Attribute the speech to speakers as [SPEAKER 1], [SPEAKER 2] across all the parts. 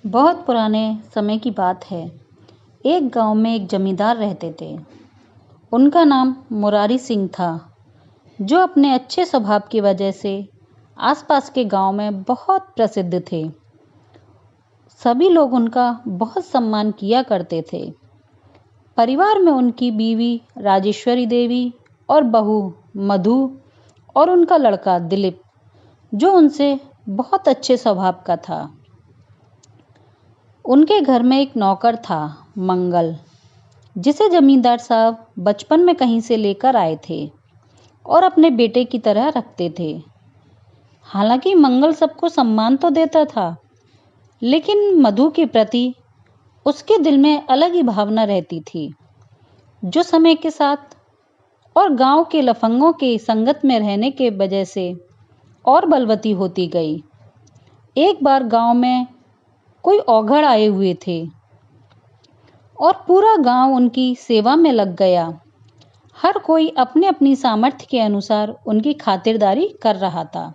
[SPEAKER 1] बहुत पुराने समय की बात है। एक गांव में एक जमींदार रहते थे। उनका नाम मुरारी सिंह था, जो अपने अच्छे स्वभाव की वजह से आसपास के गांव में बहुत प्रसिद्ध थे। सभी लोग उनका बहुत सम्मान किया करते थे। परिवार में उनकी बीवी राजेश्वरी देवी और बहू मधु और उनका लड़का दिलीप, जो उनसे बहुत अच्छे स्वभाव का था। उनके घर में एक नौकर था, मंगल, जिसे जमींदार साहब बचपन में कहीं से लेकर आए थे और अपने बेटे की तरह रखते थे। हालांकि मंगल सबको सम्मान तो देता था, लेकिन मधु के प्रति उसके दिल में अलग ही भावना रहती थी, जो समय के साथ और गांव के लफंगों के संगत में रहने के वजह से और बलवती होती गई। एक बार गांव में कोई औघड़ आए हुए थे और पूरा गांव उनकी सेवा में लग गया। हर कोई अपने अपनी सामर्थ्य के अनुसार उनकी खातिरदारी कर रहा था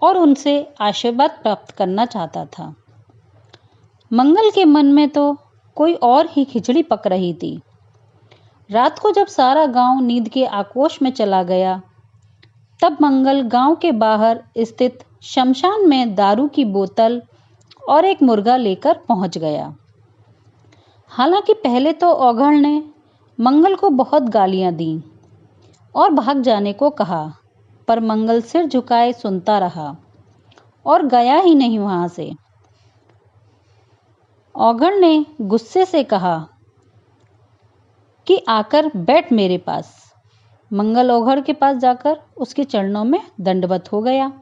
[SPEAKER 1] और उनसे आशीर्वाद प्राप्त करना चाहता था। मंगल के मन में तो कोई और ही खिचड़ी पक रही थी। रात को जब सारा गांव नींद के आकोश में चला गया, तब मंगल गांव के बाहर स्थित शमशान में दारू की बोतल और एक मुर्गा लेकर पहुंच गया। हालांकि पहले तो औघड़ ने मंगल को बहुत गालियां दी और भाग जाने को कहा, पर मंगल सिर झुकाए सुनता रहा और गया ही नहीं वहां से। औघड़ ने गुस्से से कहा कि आकर बैठ मेरे पास। मंगल औघड़ के पास जाकर उसके चरणों में दंडवत हो गया।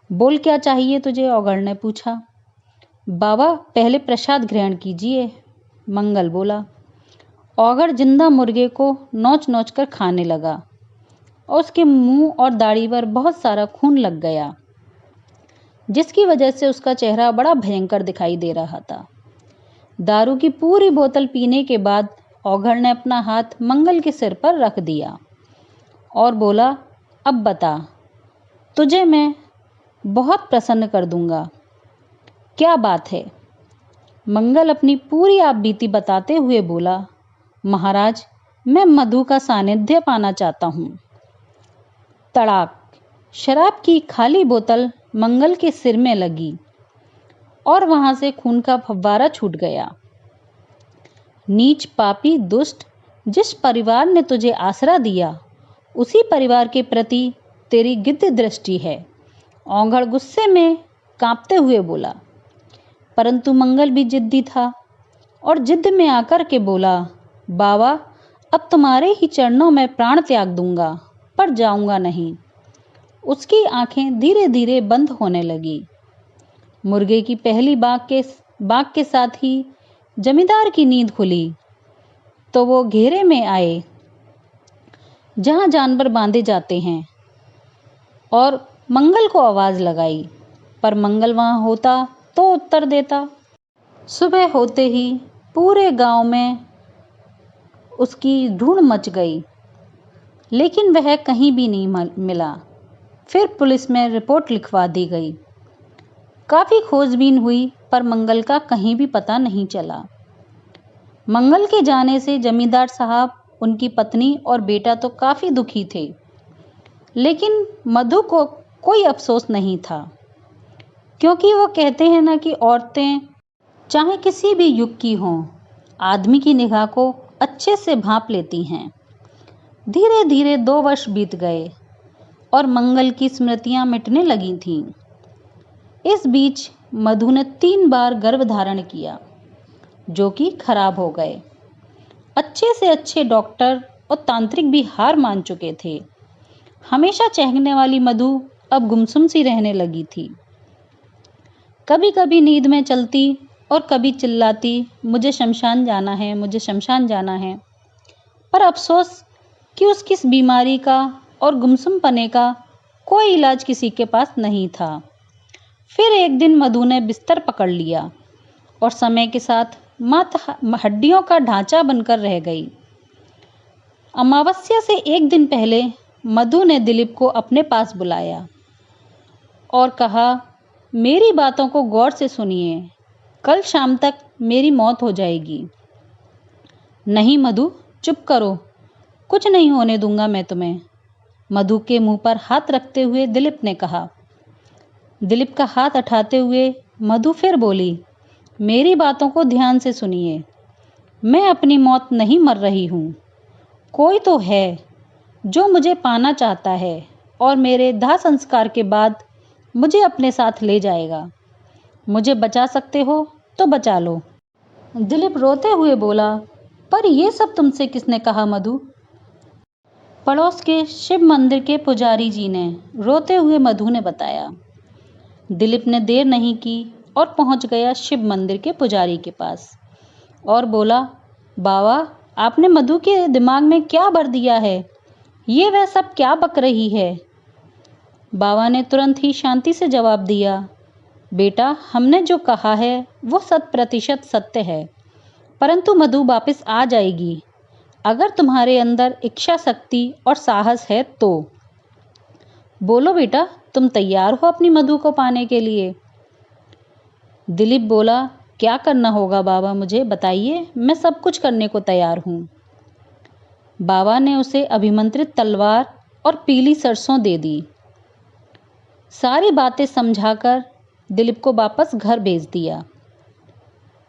[SPEAKER 1] बोल क्या चाहिए तुझे? औघड़ ने पूछा। बाबा, पहले प्रसाद ग्रहण कीजिए, मंगल बोला। औघड़ जिंदा मुर्गे को नोच नोच कर खाने लगा और उसके मुंह और दाढ़ी पर बहुत सारा खून लग गया, जिसकी वजह से उसका चेहरा बड़ा भयंकर दिखाई दे रहा था। दारू की पूरी बोतल पीने के बाद औघड़ ने अपना हाथ मंगल के सिर पर रख दिया और बोला, अब बता, तुझे मैं बहुत प्रसन्न कर दूंगा। क्या बात है? मंगल अपनी पूरी आपबीती बताते हुए बोला, महाराज, मैं मधु का सानिध्य पाना चाहता हूँ। तड़ाक! शराब की खाली बोतल मंगल के सिर में लगी और वहां से खून का फव्वारा छूट गया। नीच, पापी, दुष्ट, जिस परिवार ने तुझे आसरा दिया, उसी परिवार के प्रति तेरी गिद्ध दृष्टि है, औघड़ गुस्से में कांपते हुए बोला। परंतु मंगल भी जिद्दी था और जिद्द में आकर के बोला, बाबा, अब तुम्हारे ही चरणों में प्राण त्याग दूंगा, पर जाऊंगा नहीं। उसकी आंखें धीरे धीरे बंद होने लगी। मुर्गे की पहली बाग के साथ ही जमींदार की नींद खुली तो वो घेरे में आए जहां जानवर बांधे जाते हैं और मंगल को आवाज लगाई, पर मंगल वहां होता तो उत्तर देता। सुबह होते ही पूरे गांव में उसकी ढूंढ मच गई, लेकिन वह कहीं भी नहीं मिला। फिर पुलिस में रिपोर्ट लिखवा दी गई। काफी खोजबीन हुई, पर मंगल का कहीं भी पता नहीं चला। मंगल के जाने से जमींदार साहब, उनकी पत्नी और बेटा तो काफी दुखी थे, लेकिन मधु को कोई अफसोस नहीं था, क्योंकि वो कहते हैं ना कि औरतें चाहे किसी भी युग की हों, आदमी की निगाह को अच्छे से भांप लेती हैं। धीरे धीरे 2 वर्ष बीत गए और मंगल की स्मृतियां मिटने लगी थीं। इस बीच मधु ने 3 बार गर्भ धारण किया, जो कि खराब हो गए। अच्छे से अच्छे डॉक्टर और तांत्रिक भी हार मान चुके थे। हमेशा चहकने वाली मधु अब गुमसुम सी रहने लगी थी। कभी कभी नींद में चलती और कभी चिल्लाती, मुझे शमशान जाना है, मुझे शमशान जाना है। पर अफसोस कि उसकी इस बीमारी का और गुमसुम पने का कोई इलाज किसी के पास नहीं था। फिर एक दिन मधु ने बिस्तर पकड़ लिया और समय के साथ मात्र हड्डियों का ढांचा बनकर रह गई। अमावस्या से एक दिन पहले मधु ने दिलीप को अपने पास बुलाया और कहा, मेरी बातों को गौर से सुनिए। कल शाम तक मेरी मौत हो जाएगी। नहीं मधु, चुप करो, कुछ नहीं होने दूंगा मैं तुम्हें, मधु के मुंह पर हाथ रखते हुए दिलीप ने कहा। दिलीप का हाथ उठाते हुए मधु फिर बोली, मेरी बातों को ध्यान से सुनिए, मैं अपनी मौत नहीं मर रही हूँ। कोई तो है जो मुझे पाना चाहता है और मेरे दाह संस्कार के बाद मुझे अपने साथ ले जाएगा। मुझे बचा सकते हो तो बचा लो। दिलीप रोते हुए बोला, पर यह सब तुमसे किसने कहा मधु? पड़ोस के शिव मंदिर के पुजारी जी ने, रोते हुए मधु ने बताया। दिलीप ने देर नहीं की और पहुंच गया शिव मंदिर के पुजारी के पास और बोला, बाबा, आपने मधु के दिमाग में क्या भर दिया है? ये वह सब क्या बक रही है? बाबा ने तुरंत ही शांति से जवाब दिया, बेटा, हमने जो कहा है वो 100% सत्य है, परंतु मधु वापस आ जाएगी अगर तुम्हारे अंदर इच्छा शक्ति और साहस है तो। बोलो बेटा, तुम तैयार हो अपनी मधु को पाने के लिए? दिलीप बोला, क्या करना होगा बाबा, मुझे बताइए, मैं सब कुछ करने को तैयार हूँ। बाबा ने उसे अभिमंत्रित तलवार और पीली सरसों दे दी। सारी बातें समझाकर दिलीप को वापस घर भेज दिया।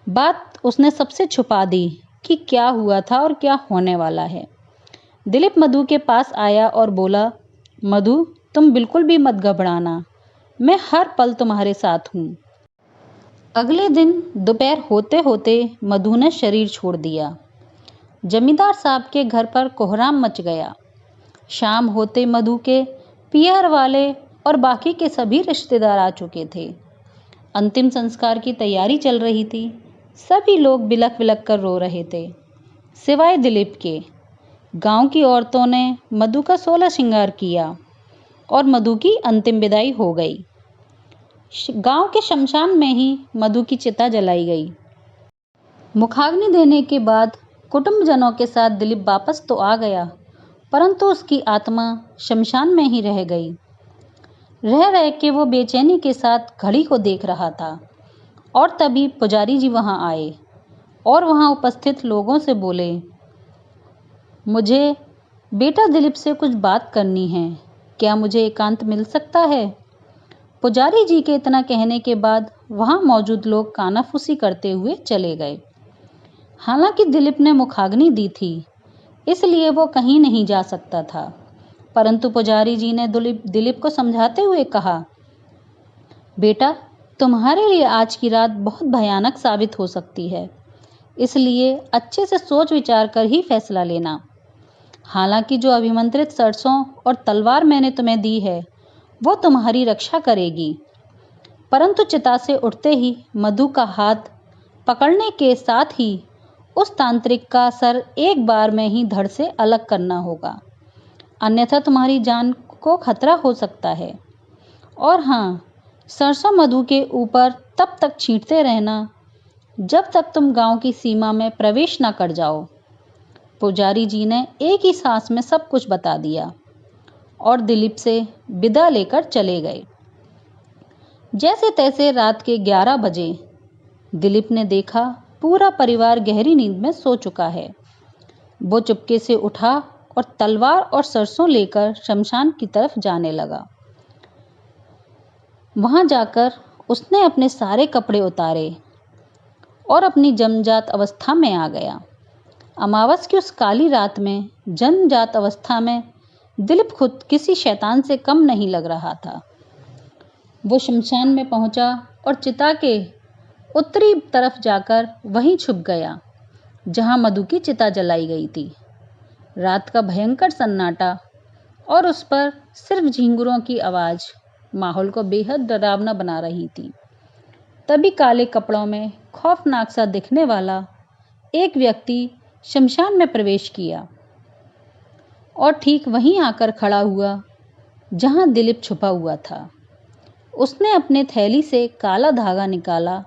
[SPEAKER 1] बात उसने सबसे छुपा दी कि क्या हुआ था और क्या होने वाला है। दिलीप मधु के पास आया और बोला, मधु, तुम बिल्कुल भी मत घबराना, मैं हर पल तुम्हारे साथ हूँ। अगले दिन दोपहर होते होते मधु ने शरीर छोड़ दिया। जमींदार साहब के घर पर कोहराम मच गया। शाम होते मधु के पियर वाले और बाकी के सभी रिश्तेदार आ चुके थे। अंतिम संस्कार की तैयारी चल रही थी। सभी लोग बिलख बिलख कर रो रहे थे, सिवाय दिलीप के। गांव की औरतों ने मधु का 16 श्रृंगार किया और मधु की अंतिम विदाई हो गई। गांव के शमशान में ही मधु की चिता जलाई गई। मुखाग्नि देने के बाद कुटुंबजनों के साथ दिलीप वापस तो आ गया, परंतु उसकी आत्मा शमशान में ही रह गई। रह रह के वो बेचैनी के साथ घड़ी को देख रहा था और तभी पुजारी जी वहां आए और वहां उपस्थित लोगों से बोले, मुझे बेटा दिलीप से कुछ बात करनी है, क्या मुझे एकांत मिल सकता है? पुजारी जी के इतना कहने के बाद वहां मौजूद लोग कानाफूसी करते हुए चले गए। हालांकि दिलीप ने मुखाग्नि दी थी, इसलिए वो कहीं नहीं जा सकता था, परंतु पुजारी जी ने दिलीप को समझाते हुए कहा, बेटा, तुम्हारे लिए आज की रात बहुत भयानक साबित हो सकती है, इसलिए अच्छे से सोच विचार कर ही फैसला लेना। हालांकि जो अभिमंत्रित सरसों और तलवार मैंने तुम्हें दी है वो तुम्हारी रक्षा करेगी, परंतु चिता से उठते ही मधु का हाथ पकड़ने के साथ ही उस तांत्रिक का सर एक बार में ही धड़ से अलग करना होगा, अन्यथा तुम्हारी जान को खतरा हो सकता है। और हाँ, सरसों मधु के ऊपर तब तक छींटते रहना जब तक तुम गांव की सीमा में प्रवेश ना कर जाओ। पुजारी जी ने एक ही सांस में सब कुछ बता दिया और दिलीप से विदा लेकर चले गए। जैसे तैसे रात के 11 बजे दिलीप ने देखा पूरा परिवार गहरी नींद में सो चुका है। वो चुपके से उठा और तलवार और सरसों लेकर शमशान की तरफ जाने लगा। वहां जाकर उसने अपने सारे कपड़े उतारे और अपनी जन्मजात अवस्था में आ गया। अमावस की उस काली रात में जन्मजात अवस्था में दिलीप खुद किसी शैतान से कम नहीं लग रहा था। वो शमशान में पहुंचा और चिता के उत्तरी तरफ जाकर वहीं छुप गया जहां मधु की चिता जलाई गई थी। रात का भयंकर सन्नाटा और उस पर सिर्फ झींगुरों की आवाज़ माहौल को बेहद डरावना बना रही थी। तभी काले कपड़ों में खौफनाक सा दिखने वाला एक व्यक्ति शमशान में प्रवेश किया और ठीक वहीं आकर खड़ा हुआ जहां दिलीप छुपा हुआ था। उसने अपने थैली से काला धागा निकाला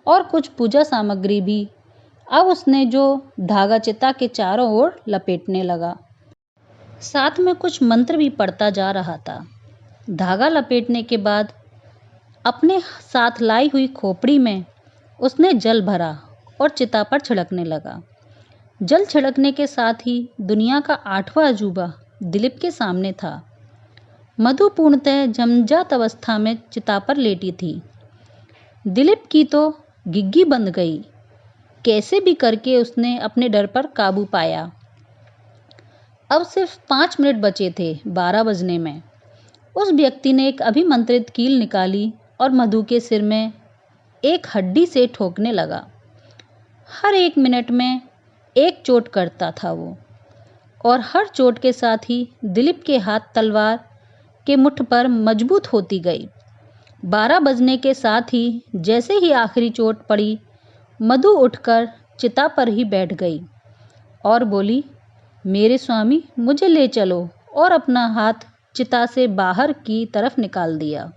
[SPEAKER 1] और कुछ पूजा सामग्री भी। अब उसने जो धागा चिता के चारों ओर लपेटने लगा, साथ में कुछ मंत्र भी पढ़ता जा रहा था। धागा लपेटने के बाद अपने साथ लाई हुई खोपड़ी में उसने जल भरा और चिता पर छिड़कने लगा। जल छिड़कने के साथ ही दुनिया का 8वां अजूबा दिलीप के सामने था। मधु पूर्णतः जमजात अवस्था में चिता पर लेटी थी। दिलीप की तो गिग्गी बंद गई। कैसे भी करके उसने अपने डर पर काबू पाया। अब सिर्फ 5 मिनट बचे थे 12 बजने में। उस व्यक्ति ने एक अभिमंत्रित कील निकाली और मधु के सिर में एक हड्डी से ठोकने लगा। हर 1 मिनट में एक चोट करता था वो, और हर चोट के साथ ही दिलीप के हाथ तलवार के मुठ पर मजबूत होती गई। 12 बजने के साथ ही जैसे ही आखिरी चोट पड़ी, मधु उठकर चिता पर ही बैठ गई और बोली, मेरे स्वामी मुझे ले चलो, और अपना हाथ चिता से बाहर की तरफ निकाल दिया।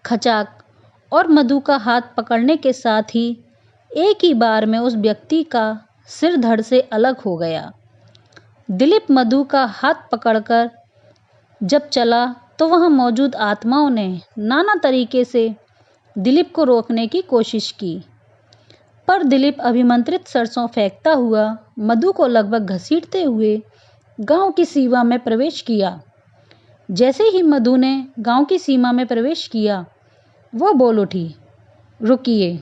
[SPEAKER 1] खचाक, और मधु का हाथ पकड़ने के साथ ही एक ही बार में उस व्यक्ति का सिर धड़ से अलग हो गया। दिलीप मधु का हाथ पकड़कर जब चला तो वहां मौजूद आत्माओं ने नाना तरीके से दिलीप को रोकने की कोशिश की, पर दिलीप अभिमंत्रित सरसों फेंकता हुआ मधु को लगभग घसीटते हुए गांव की सीमा में प्रवेश किया। जैसे ही मधु ने गांव की सीमा में प्रवेश किया, वो बोल उठी, रुकिए।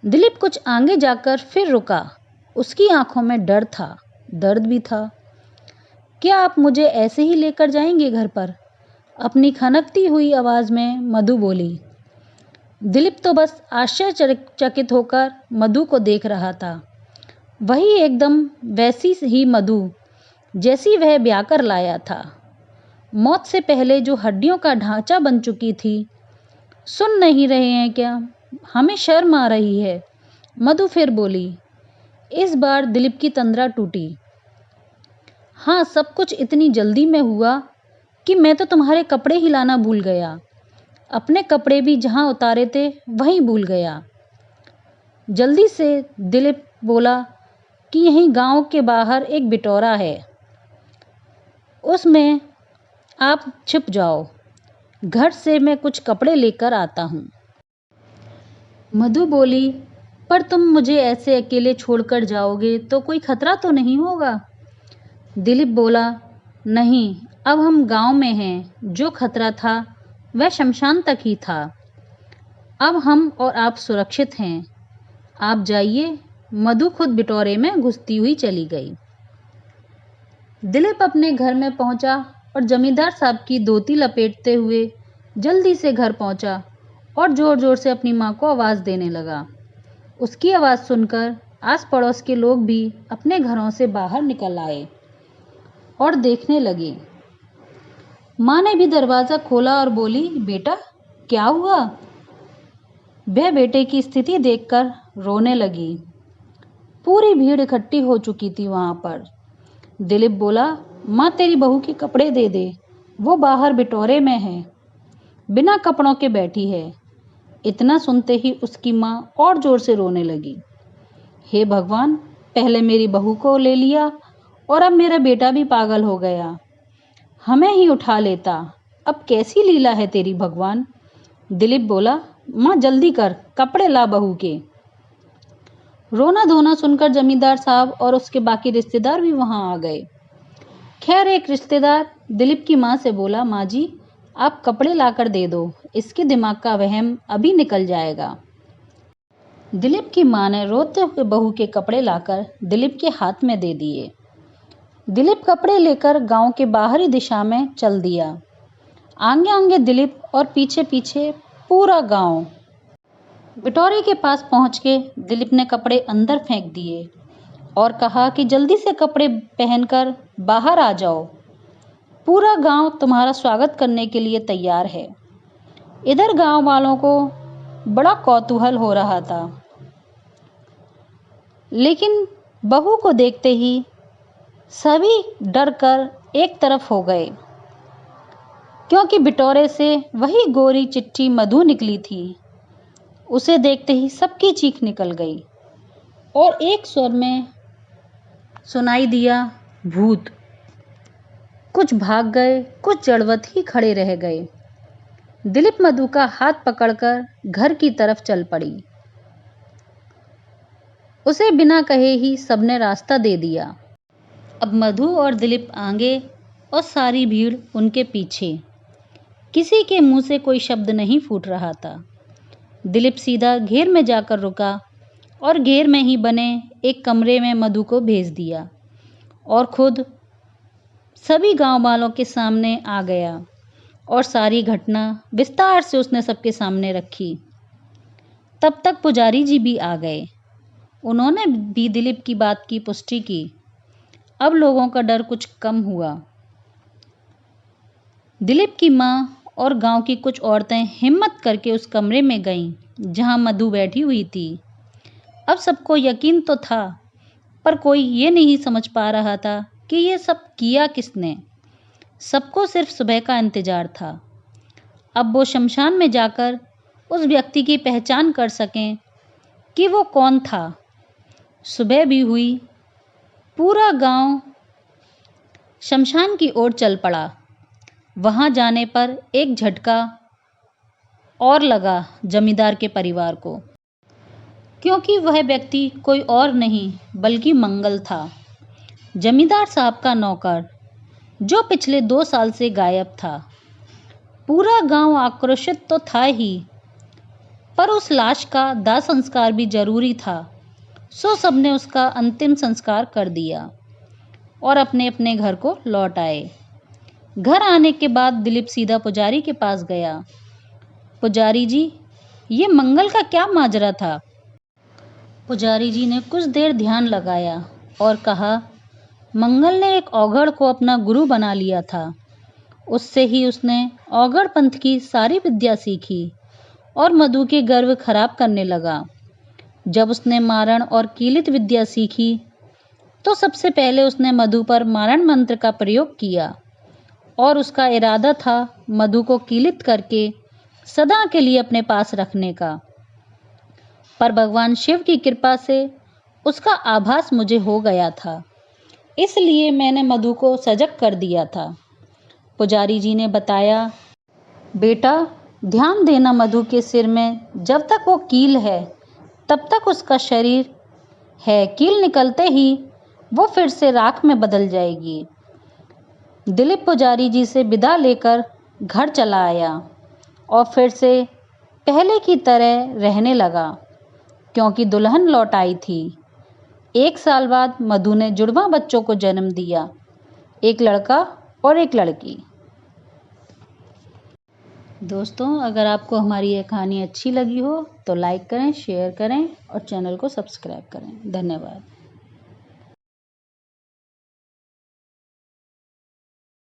[SPEAKER 1] दिलीप कुछ आगे जाकर फिर रुका। उसकी आंखों में डर था, दर्द भी था। क्या आप मुझे ऐसे ही लेकर जाएंगे घर पर? अपनी खनकती हुई आवाज में मधु बोली। दिलीप तो बस आश्चर्यचकित होकर मधु को देख रहा था। वही एकदम वैसी ही मधु जैसी वह ब्याह कर लाया था। मौत से पहले जो हड्डियों का ढांचा बन चुकी थी। सुन नहीं रहे हैं क्या? हमें शर्म आ रही है। मधु फिर बोली। इस बार दिलीप की तंद्रा टूटी। हाँ, सब कुछ इतनी जल्दी में हुआ कि मैं तो तुम्हारे कपड़े ही लाना भूल गया। अपने कपड़े भी जहाँ उतारे थे वहीं भूल गया। जल्दी से दिलीप बोला कि यहीं गांव के बाहर एक बिटोरा है, उसमें आप छिप जाओ। घर से मैं कुछ कपड़े लेकर आता हूँ। मधु बोली, पर तुम मुझे ऐसे अकेले छोड़कर जाओगे तो कोई खतरा तो नहीं होगा? दिलीप बोला, नहीं, अब हम गांव में हैं। जो खतरा था वह शमशान तक ही था। अब हम और आप सुरक्षित हैं। आप जाइए। मधु खुद बिटोरे में घुसती हुई चली गई। दिलीप अपने घर में पहुंचा और जमींदार साहब की धोती लपेटते हुए जल्दी से घर पहुंचा और जोर जोर से अपनी माँ को आवाज़ देने लगा। उसकी आवाज़ सुनकर आस पड़ोस के लोग भी अपने घरों से बाहर निकल आए और देखने लगे। माँ ने भी दरवाज़ा खोला और बोली, बेटा क्या हुआ? वह बेटे की स्थिति देखकर रोने लगी। पूरी भीड़ इकट्ठी हो चुकी थी वहाँ पर। दिलीप बोला, माँ तेरी बहू के कपड़े दे दे, वो बाहर बिटोरे में है, बिना कपड़ों के बैठी है। इतना सुनते ही उसकी माँ और जोर से रोने लगी। हे भगवान, पहले मेरी बहू को ले लिया और अब मेरा बेटा भी पागल हो गया। हमें ही उठा लेता। अब कैसी लीला है तेरी भगवान। दिलीप बोला, माँ जल्दी कर, कपड़े ला बहू के। रोना धोना सुनकर जमींदार साहब और उसके बाकी रिश्तेदार भी वहां आ गए। खैर एक रिश्तेदार दिलीप की माँ से बोला, माँ जी आप कपड़े लाकर दे दो, इसके दिमाग का वहम अभी निकल जाएगा। दिलीप की माँ ने रोते हुए बहू के कपड़े लाकर दिलीप के हाथ में दे दिए। दिलीप कपड़े लेकर गांव के बाहरी दिशा में चल दिया। आगे आगे दिलीप और पीछे पीछे पूरा गांव। बिटोरे के पास पहुंच के दिलीप ने कपड़े अंदर फेंक दिए और कहा कि जल्दी से कपड़े पहनकर बाहर आ जाओ। पूरा गांव तुम्हारा स्वागत करने के लिए तैयार है। इधर गांव वालों को बड़ा कौतूहल हो रहा था, लेकिन बहू को देखते ही सभी डर कर एक तरफ हो गए, क्योंकि बिटोरे से वही गोरी चिट्ठी मधु निकली थी। उसे देखते ही सबकी चीख निकल गई और एक स्वर में सुनाई दिया, भूत। कुछ भाग गए, कुछ जड़वत ही खड़े रह गए। दिलीप मधु का हाथ पकड़कर घर की तरफ चल पड़ी। उसे बिना कहे ही सबने रास्ता दे दिया। अब मधु और दिलीप आगे और सारी भीड़ उनके पीछे। किसी के मुंह से कोई शब्द नहीं फूट रहा था। दिलीप सीधा घेर में जाकर रुका और घेर में ही बने एक कमरे में मधु को भेज दिया और खुद सभी गांव वालों के सामने आ गया और सारी घटना विस्तार से उसने सबके सामने रखी। तब तक पुजारी जी भी आ गए। उन्होंने भी दिलीप की बात की पुष्टि की। अब लोगों का डर कुछ कम हुआ। दिलीप की माँ और गांव की कुछ औरतें हिम्मत करके उस कमरे में गईं जहां मधु बैठी हुई थी। अब सबको यकीन तो था, पर कोई ये नहीं समझ पा रहा था कि ये सब किया किसने। सबको सिर्फ सुबह का इंतजार था। अब वो शमशान में जाकर उस व्यक्ति की पहचान कर सकें कि वो कौन था। सुबह भी हुई। पूरा गांव शमशान की ओर चल पड़ा। वहां जाने पर एक झटका और लगा जमींदार के परिवार को, क्योंकि वह व्यक्ति कोई और नहीं बल्कि मंगल था, जमींदार साहब का नौकर, जो पिछले 2 साल से गायब था। पूरा गांव आक्रोशित तो था ही, पर उस लाश का दाह संस्कार भी जरूरी था, सो सबने उसका अंतिम संस्कार कर दिया और अपने अपने घर को लौट आए। घर आने के बाद दिलीप सीधा पुजारी के पास गया। पुजारी जी, ये मंगल का क्या माजरा था? पुजारी जी ने कुछ देर ध्यान लगाया और कहा, मंगल ने एक औघड़ को अपना गुरु बना लिया था। उससे ही उसने औघड़ पंथ की सारी विद्या सीखी और मधु के गर्व खराब करने लगा। जब उसने मारण और कीलित विद्या सीखी तो सबसे पहले उसने मधु पर मारण मंत्र का प्रयोग किया और उसका इरादा था मधु को कीलित करके सदा के लिए अपने पास रखने का। पर भगवान शिव की कृपा से उसका आभास मुझे हो गया था, इसलिए मैंने मधु को सजग कर दिया था। पुजारी जी ने बताया, बेटा ध्यान देना, मधु के सिर में जब तक वो कील है तब तक उसका शरीर है, कील निकलते ही वो फिर से राख में बदल जाएगी। दिलीप पुजारी जी से विदा लेकर घर चला आया और फिर से पहले की तरह रहने लगा, क्योंकि दुल्हन लौट आई थी। 1 साल बाद मधु ने जुड़वा बच्चों को जन्म दिया, एक लड़का और एक लड़की। दोस्तों, अगर आपको हमारी यह कहानी अच्छी लगी हो तो लाइक करें, शेयर करें और चैनल को सब्सक्राइब करें। धन्यवाद।